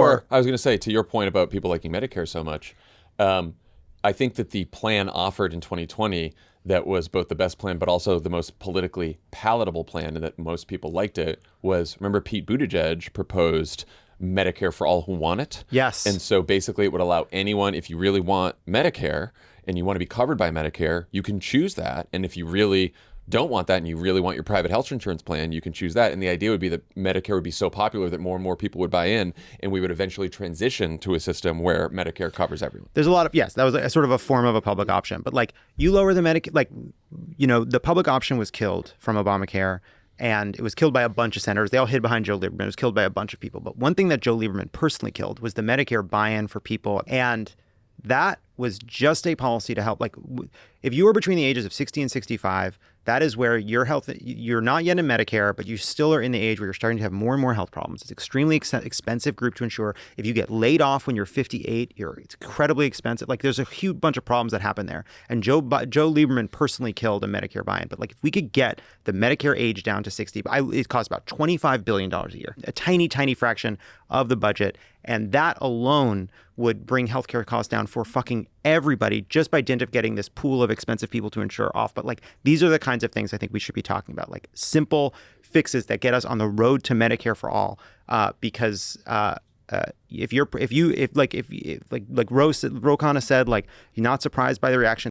Or I was going to say, to your point about people liking Medicare so much, I think that the plan offered in 2020 that was both the best plan but also the most politically palatable plan and that most people liked it was, remember Pete Buttigieg proposed Medicare for all who want it? Yes. And so basically it would allow anyone, if you really want Medicare and you want to be covered by Medicare, you can choose that. And if you really don't want that and you really want your private health insurance plan, you can choose that. And the idea would be that Medicare would be so popular that more and more people would buy in, and we would eventually transition to a system where Medicare covers everyone. There's a lot of, yes, that was a sort of a form of a public option. But like, you lower the Medicare, like, you know, the public option was killed from Obamacare, and it was killed by a bunch of senators. They all hid behind Joe Lieberman. It was killed by a bunch of people. But one thing that Joe Lieberman personally killed was the Medicare buy-in for people. And that was just a policy to help. Like, if you were between the ages of 60 and 65, that is where your health, you're not yet in Medicare, but you still are in the age where you're starting to have more and more health problems. It's an extremely expensive group to insure. If you get laid off when you're 58, it's incredibly expensive. Like, there's a huge bunch of problems that happen there. And Joe Lieberman personally killed a Medicare buy-in. But like, if we could get the Medicare age down to 60, it costs about $25 billion a year, a tiny, tiny fraction of the budget. And that alone would bring healthcare costs down for fucking everybody just by dint of getting this pool of expensive people to insure off. But like, these are the kinds of things I think we should be talking about, like simple fixes that get us on the road to Medicare for all. Because if Ro kind of said, like, you're not surprised by the reaction